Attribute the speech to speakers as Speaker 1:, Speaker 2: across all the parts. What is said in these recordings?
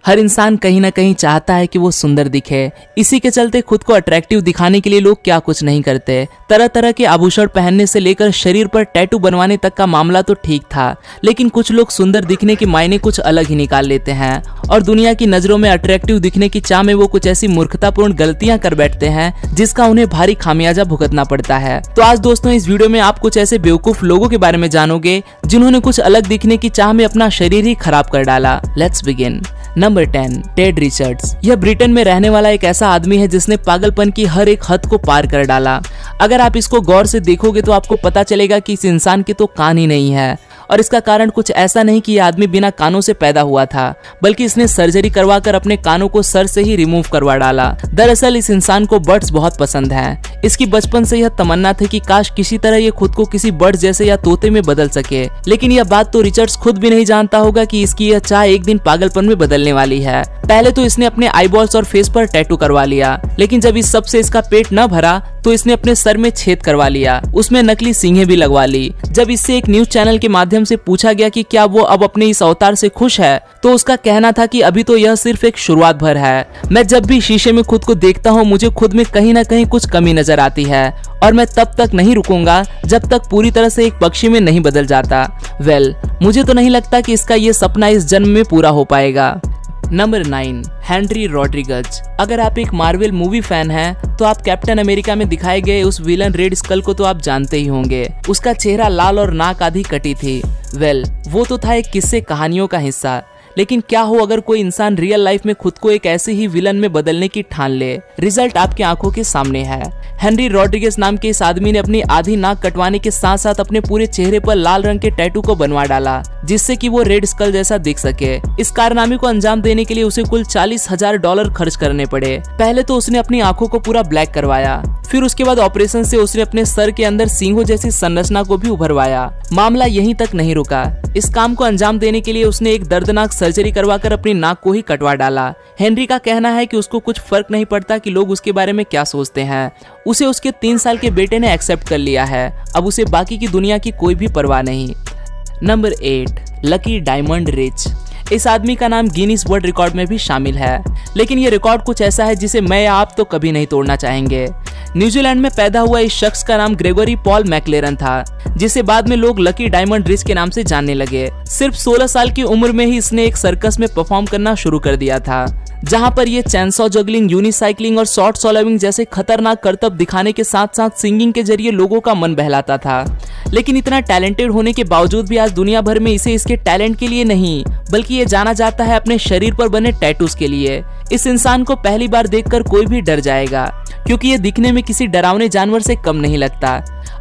Speaker 1: हर इंसान कहीं ना कहीं चाहता है कि वो सुंदर दिखे। इसी के चलते खुद को अट्रैक्टिव दिखाने के लिए लोग क्या कुछ नहीं करते। तरह तरह के आभूषण पहनने से लेकर शरीर पर टैटू बनवाने तक का मामला तो ठीक था, लेकिन कुछ लोग सुंदर दिखने के मायने कुछ अलग ही निकाल लेते हैं और दुनिया की नजरों में अट्रैक्टिव दिखने की चाह में वो कुछ ऐसी मूर्खतापूर्ण गलतियां कर बैठते हैं जिसका उन्हें भारी खामियाजा भुगतना पड़ता है। तो आज दोस्तों इस वीडियो में आप कुछ ऐसे बेवकूफ लोगों के बारे में जानोगे जिन्होंने कुछ अलग दिखने की चाह में अपना शरीर ही खराब कर डाला। Let's begin. Number 10, Ted Richards. यह ब्रिटेन में रहने वाला एक ऐसा आदमी है जिसने पागलपन की हर एक हद को पार कर डाला। अगर आप इसको गौर से देखोगे तो आपको पता चलेगा कि इस इंसान के तो कान ही नहीं है, और इसका कारण कुछ ऐसा नहीं कि यह आदमी बिना कानों से पैदा हुआ था, बल्कि इसने सर्जरी करवाकर अपने कानों को सर से ही रिमूव करवा डाला। दरअसल इस इंसान को बर्ड्स बहुत पसंद हैं। इसकी बचपन से यह तमन्ना थी कि काश किसी तरह ये खुद को किसी बर्ड जैसे या तोते में बदल सके, लेकिन यह बात तो रिचर्ड्स खुद भी नहीं जानता होगा कि इसकी यह चाह एक दिन पागलपन में बदलने वाली है। पहले तो इसने अपने आईबॉल्स और फेस पर टैटू करवा लिया, लेकिन जब इस सब से इसका पेट न भरा तो इसने अपने सर में छेद करवा लिया, उसमें नकली सींगें भी लगवा ली। जब इससे एक न्यूज चैनल के माध्यम से पूछा गया कि क्या वो अब अपने इस अवतार से खुश है, तो उसका कहना था कि अभी तो यह सिर्फ एक शुरुआत भर है। मैं जब भी शीशे में खुद को देखता हूँ मुझे खुद में कहीं ना कहीं कुछ कमी नजर आती है, और मैं तब तक नहीं रुकूंगा जब तक पूरी तरह से एक पक्षी में नहीं बदल जाता। मुझे तो नहीं लगता कि इसका ये सपना इस जन्म में पूरा हो पाएगा। Number 9, Henry Rodriguez. अगर आप एक मार्वल मूवी फैन हैं, तो आप कैप्टन अमेरिका में दिखाए गए उस विलन रेड स्कल को तो आप जानते ही होंगे। उसका चेहरा लाल और नाक आधी कटी थी। वो तो था एक किस्से कहानियों का हिस्सा, लेकिन क्या हो अगर कोई इंसान रियल लाइफ में खुद को एक ऐसे ही विलन में बदलने की ठान ले। रिजल्ट आपकी आंखों के सामने है। हेनरी रॉड्रिगज नाम के इस आदमी ने अपनी आधी नाक कटवाने के साथ साथ अपने पूरे चेहरे पर लाल रंग के टैटू को बनवा डाला, जिससे कि वो रेड स्कल जैसा दिख सके। इस कारनामे को अंजाम देने के लिए उसे कुल $40,000 खर्च करने पड़े। पहले तो उसने अपनी आंखों को पूरा ब्लैक करवाया, फिर उसके बाद ऑपरेशन से उसने अपने सर के अंदर सींगों जैसी संरचना को भी उभरवाया। मामला यहीं तक नहीं रुका। इस काम को अंजाम देने के लिए उसने एक दर्दनाक सर्जरी करवाकर अपनी नाक को ही कटवा डाला। हेनरी का कहना है कि उसको कुछ फर्क नहीं पड़ता कि लोग उसके बारे में क्या सोचते हैं। उसे उसके 3 साल के बेटे ने एक्सेप्ट कर लिया है। अब उसे बाकी की दुनिया की कोई भी परवाह नहीं। Number 8, lucky diamond rich. इस आदमी का नाम गिनीज वर्ल्ड रिकॉर्ड में भी शामिल है, लेकिन ये रिकॉर्ड कुछ ऐसा है जिसे मैं या आप तो कभी नहीं तोड़ना चाहेंगे। न्यूजीलैंड में पैदा हुआ इस शख्स का नाम ग्रेगोरी पॉल मैक्लेरन था, जिसे बाद में लोग लकी डायमंड रिच के नाम से जानने लगे। सिर्फ 16 साल की उम्र में ही इसने एक सर्कस में परफॉर्म करना शुरू कर दिया था, जहां पर ये चैनसॉ जगलिंग, यूनिसाइक्लिंग और शॉर्ट सॉलोविंग जैसे खतरनाक करतब दिखाने के साथ साथ सिंगिंग के जरिए लोगों का मन बहलाता था। लेकिन इतना टैलेंटेड होने के बावजूद भी आज दुनिया भर में इसे इसके टैलेंट के लिए नहीं, बल्कि ये जाना जाता है अपने शरीर पर बने टैटूज के लिए। इस इंसान को पहली बार देखकर कोई भी डर जाएगा, क्योंकि ये दिखने में किसी डरावने जानवर से कम नहीं लगता।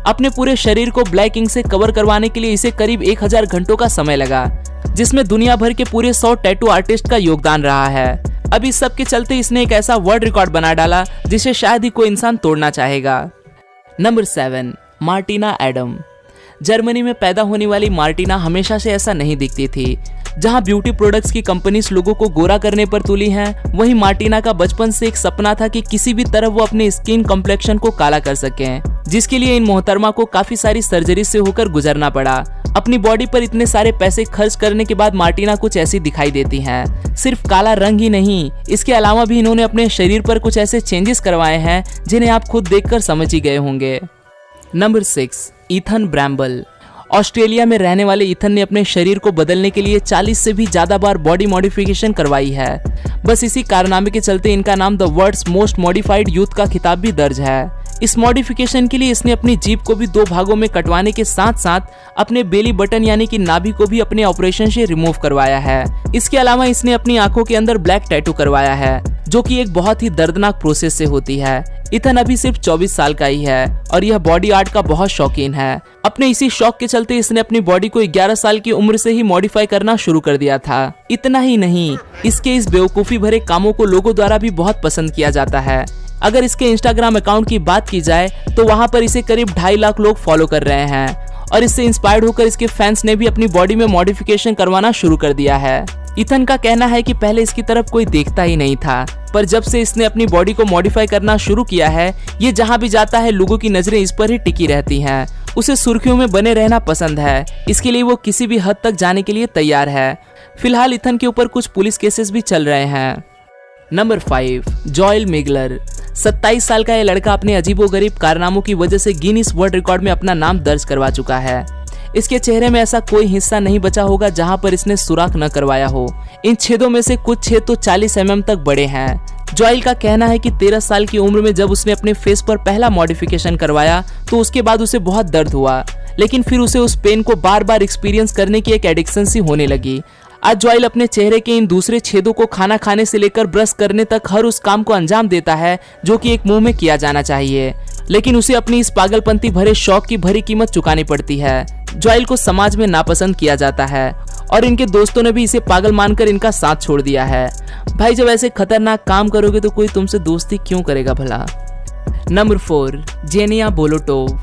Speaker 1: अपने पूरे शरीर को ब्लैक इंक से कवर करवाने के लिए इसे करीब 1000 घंटों का समय लगा, जिसमें दुनिया भर के पूरे 100 टैटू आर्टिस्ट का योगदान रहा है। अब इस सब के चलते इसने एक ऐसा वर्ल्ड रिकॉर्ड बना डाला जिसे शायद ही कोई इंसान तोड़ना चाहेगा। Number 7, Martina Adam. जर्मनी में पैदा होने वाली मार्टिना हमेशा से ऐसा नहीं दिखती थी। जहां ब्यूटी प्रोडक्ट्स की कंपनीज लोगों को गोरा करने पर तुली हैं, वहीं मार्टिना का बचपन से एक सपना था कि किसी भी तरह वो अपने स्किन कॉम्प्लेक्शन को काला कर सकें, जिसके लिए इन मोहतरमा को काफी सारी सर्जरी से होकर गुजरना पड़ा। अपनी बॉडी पर इतने सारे पैसे खर्च करने के बाद मार्टिना कुछ ऐसी दिखाई देती हैं। सिर्फ काला रंग ही नहीं, इसके अलावा भी इन्होंने अपने शरीर पर कुछ ऐसे चेंजेस करवाए हैं जिन्हें आप खुद देखकर समझ ही गए होंगे। Number 6, Ethan ब्रैम्बल। ऑस्ट्रेलिया में रहने वाले ईथन ने अपने शरीर को बदलने के लिए 40 से भी ज्यादा बार बॉडी मॉडिफिकेशन करवाई है। बस इसी कारनामे के चलते इनका नाम the world's most modified youth का खिताब भी दर्ज है। इस मॉडिफिकेशन के लिए इसने अपनी जीभ को भी 2 भागों में कटवाने के साथ साथ अपने बेली बटन यानी कि नाभि को भी अपने ऑपरेशन से रिमूव करवाया है। इसके अलावा इसने अपनी आंखों के अंदर ब्लैक टैटू करवाया है, जो कि एक बहुत ही दर्दनाक प्रोसेस से होती है। ईथन अभी सिर्फ 24 साल का ही है और यह बॉडी आर्ट का बहुत शौकीन है। अपने इसी शौक के चलते इसने अपनी बॉडी को 11 साल की उम्र से ही मॉडिफाई करना शुरू कर दिया था। इतना ही नहीं, इसके इस बेवकूफी भरे कामों को लोगों द्वारा भी बहुत पसंद किया जाता है। अगर इसके इंस्टाग्राम अकाउंट की बात की जाए तो वहां पर इसे करीब 2.5 लाख लोग फॉलो कर रहे हैं, और इससे इंस्पायर्ड होकर इसके फैंस ने भी अपनी बॉडी में मॉडिफिकेशन करवाना शुरू कर दिया है। ईथन का कहना है कि पहले इसकी तरफ कोई देखता ही नहीं था, पर जब से इसने अपनी बॉडी को मॉडिफाई करना शुरू किया है, ये जहां भी जाता है लोगों की नजरें इस पर ही टिकी रहती हैं। उसे सुर्खियों में बने रहना पसंद है, इसके लिए वो किसी भी हद तक जाने के लिए तैयार है। फिलहाल इथन के ऊपर कुछ पुलिस केसेस भी चल रहे हैं। नंबर 5, जॉयल मिगलर। 27 साल का यह लड़का अपने अजीबोगरीब कारनामों की वजह से गिनीज वर्ल्ड रिकॉर्ड में अपना नाम दर्ज करवा चुका है। इसके चेहरे में ऐसा कोई हिस्सा नहीं बचा होगा जहां पर इसने सुराख न करवाया हो। इन छेदों में से कुछ छेद तो 40 mm तक बड़े हैं। जॉयल का कहना है कि 13 साल की उम्र में जब उसने अपने फेस पर पहला मॉडिफिकेशन करवाया तो उसके बाद उसे बहुत दर्द हुआ, लेकिन फिर उसे उस पेन को बार बार एक्सपीरियंस करने की एक एडिक्शन सी होने लगी। आज जॉयल अपने चेहरे के इन दूसरे छेदों को खाना खाने से लेकर ब्रश करने तक हर उस काम को अंजाम देता है जो कि एक मुंह में किया जाना चाहिए, लेकिन उसे अपनी इस पागलपंती भरे शौक की भरी कीमत चुकानी पड़ती है। जॉयल को समाज में नापसंद किया जाता है और इनके दोस्तों ने भी इसे पागल मानकर इनका साथ छोड़ दिया है। भाई जब ऐसे खतरनाक काम करोगे तो कोई तुमसे दोस्ती क्यों करेगा भला। नंबर 4, जेनिया बोलोटोव।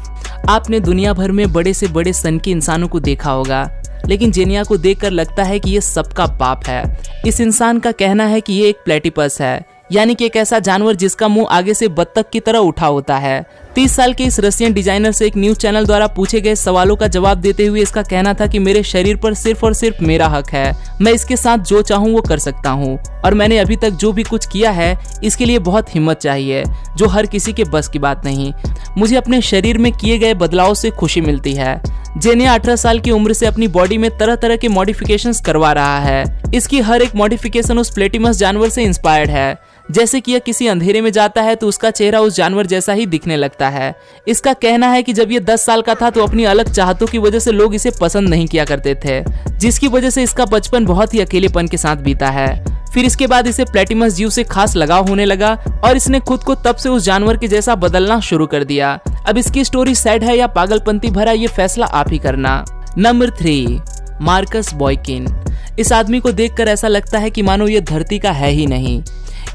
Speaker 1: आपने दुनिया भर में बड़े से बड़े सन के इंसानों को देखा होगा, लेकिन जेनिया को देखकर लगता है कि ये सबका बाप है। इस इंसान का कहना है कि ये एक प्लेटिपस है, यानी कि एक ऐसा जानवर जिसका मुंह आगे से बत्तख की तरह उठा होता है। 30 साल के इस रशियन डिजाइनर से एक न्यूज चैनल द्वारा पूछे गए सवालों का जवाब देते हुए इसका कहना था कि मेरे शरीर पर सिर्फ और सिर्फ मेरा हक है, मैं इसके साथ जो चाहूँ वो कर सकता हूँ और मैंने अभी तक जो भी कुछ किया है इसके लिए बहुत हिम्मत चाहिए, जो हर किसी के बस की बात नहीं। मुझे अपने शरीर में किए गए बदलाव से खुशी मिलती है। जेनिया 18 साल की उम्र से अपनी बॉडी में तरह तरह के मॉडिफिकेशंस करवा रहा है। इसकी हर एक मॉडिफिकेशन उस प्लेटिमस जानवर से इंस्पायर्ड है। जैसे कि यह किसी अंधेरे में जाता है तो उसका चेहरा उस जानवर जैसा ही दिखने लगता है। इसका कहना है कि जब ये 10 साल का था तो अपनी अलग चाहतों की वजह से लोग इसे पसंद नहीं किया करते थे, जिसकी वजह से इसका बचपन बहुत ही अकेलेपन के साथ बीता है। फिर इसके बाद इसे प्लेटिमस जीव से खास लगाव होने लगा और इसने खुद को तब से उस जानवर के जैसा बदलना शुरू कर दिया। अब इसकी स्टोरी सैड है या पागलपंती भरा, ये फैसला आप ही करना। Number 3, Marcus Boykin. इस आदमी को देखकर ऐसा लगता है कि मानो ये धरती का है ही नहीं।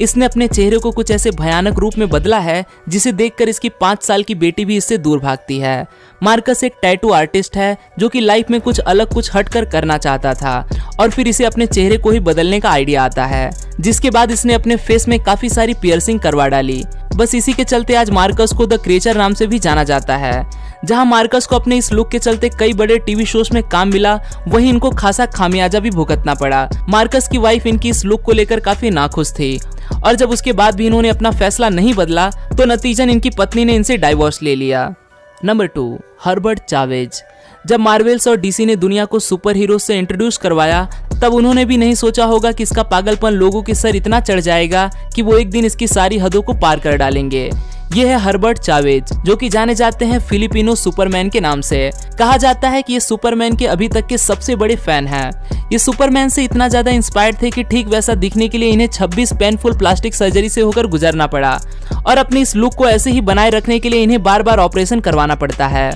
Speaker 1: इसने अपने चेहरे को कुछ ऐसे भयानक रूप में बदला है जिसे देखकर इसकी 5 साल की बेटी भी इससे दूर भागती है। मार्कस एक टैटू आर्टिस्ट है जो कि लाइफ में कुछ अलग कुछ हटकर करना चाहता था और फिर इसे अपने चेहरे को ही बदलने का आइडिया आता है, जिसके बाद इसने अपने फेस में काफी सारी पियर्सिंग करवा डाली। बस इसी के चलते आज मार्कस को द क्रीचर नाम से भी जाना जाता है। जहां मार्कस को अपने इस लुक के चलते कई बड़े टीवी शोज में काम मिला, वहीं इनको खासा खामियाजा भी भुगतना पड़ा। मार्कस की वाइफ इनकी इस लुक को लेकर काफी नाखुश थी और जब उसके बाद भी इन्होंने अपना फैसला नहीं बदला तो नतीजन इनकी पत्नी ने इनसे डाइवोर्स ले लिया। Number 2, Herbert Chavez. जब मार्वेल्स और डीसी ने दुनिया को सुपर हीरो से इंट्रोड्यूस करवाया तब उन्होंने भी नहीं सोचा होगा कि इसका पागलपन लोगों के सर इतना चढ़ जाएगा कि वो एक दिन इसकी सारी हदों को पार कर डालेंगे। ये है हर्बर्ट चावेज, जो कि जाने जाते हैं फिलिपिनो सुपरमैन के नाम से। कहा जाता है कि ये सुपरमैन के अभी तक के सबसे बड़े फैन हैं। ये सुपरमैन से इतना ज्यादा इंस्पायर्ड थे कि ठीक वैसा दिखने के लिए इन्हें 26 पेनफुल प्लास्टिक सर्जरी से होकर गुजरना पड़ा और अपनी इस लुक को ऐसे ही बनाए रखने के लिए इन्हें बार बार ऑपरेशन करवाना पड़ता है।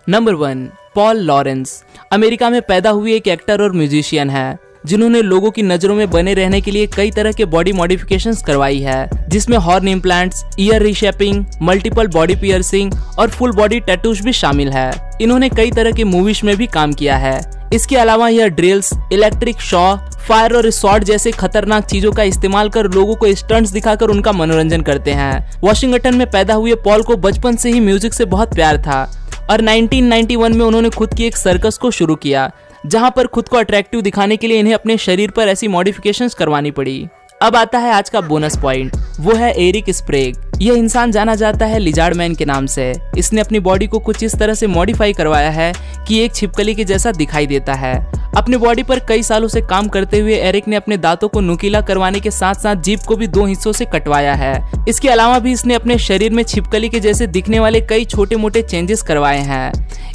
Speaker 1: Number 1, Paul Lawrence. अमेरिका में पैदा हुए एक एक्टर और म्यूजिशियन है जिन्होंने लोगों की नजरों में बने रहने के लिए कई तरह के बॉडी मॉडिफिकेशंस करवाई है, जिसमें horn implants, year reshaping, multiple body piercing और फुल बॉडी टैटूज भी शामिल है। इन्होंने कई तरह के मूवीज में भी काम किया है। इसके अलावा यह ड्रिल्स, इलेक्ट्रिक शॉ, फायर और स्वॉर्ड जैसे खतरनाक चीजों का इस्तेमाल कर लोगों को स्टंट्स दिखाकर उनका मनोरंजन करते हैं। वॉशिंगटन में पैदा हुए पॉल को बचपन से ही म्यूजिक से बहुत प्यार था और 1991 में उन्होंने खुद की एक सर्कस को शुरू किया, जहां पर खुद को अट्रैक्टिव दिखाने के लिए इन्हें अपने शरीर पर ऐसी मॉडिफिकेशंस करवानी पड़ी। अब आता है आज का बोनस पॉइंट, वो है एरिक स्प्रेग। यह इंसान जाना जाता है लिजार्ड मैन के नाम से। इसने अपनी बॉडी को कुछ इस तरह से मॉडिफाई करवाया है कि एक छिपकली के जैसा दिखाई देता है। अपने बॉडी पर कई सालों से काम करते हुए एरिक ने अपने दांतों को नुकीला करवाने के साथ साथ जीभ को भी 2 हिस्सों से कटवाया है। इसके अलावा भी इसने अपने शरीर में छिपकली के जैसे दिखने वाले कई छोटे मोटे चेंजेस करवाए हैं।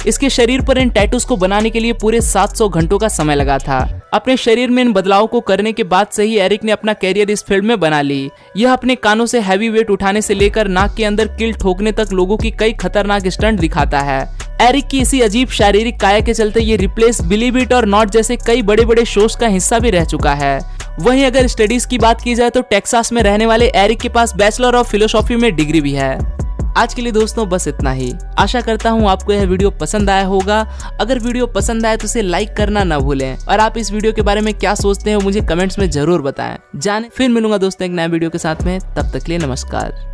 Speaker 1: इसके शरीर पर इन टैटूज को बनाने के लिए पूरे 700 घंटों का समय लगा था। अपने शरीर में इन बदलावों को करने के बाद से ही एरिक ने अपना कैरियर इस फील्ड में बना ली। यह अपने कानों से हैवी वेट उठाने से लेकर नाक के अंदर किल ठोकने तक लोगों की कई खतरनाक स्टंट दिखाता है। एरिक की इसी अजीब शारीरिक काया के चलते ये रिप्लेस, बिलीव इट और नॉट जैसे कई बड़े बड़े शोज का हिस्सा भी रह चुका है। वहीं अगर स्टडीज की बात की जाए तो टेक्सास में रहने वाले एरिक के पास बैचलर ऑफ फिलोसॉफी में डिग्री भी है। आज के लिए दोस्तों बस इतना ही। आशा करता हूँ आपको यह वीडियो पसंद आया होगा। अगर वीडियो पसंद आए तो इसे लाइक करना ना भूलें और आप इस वीडियो के बारे में क्या सोचते हैं मुझे कमेंट्स में जरूर बताएं। फिर मिलूंगा दोस्तों एक नए वीडियो के साथ में, तब तक के लिए नमस्कार।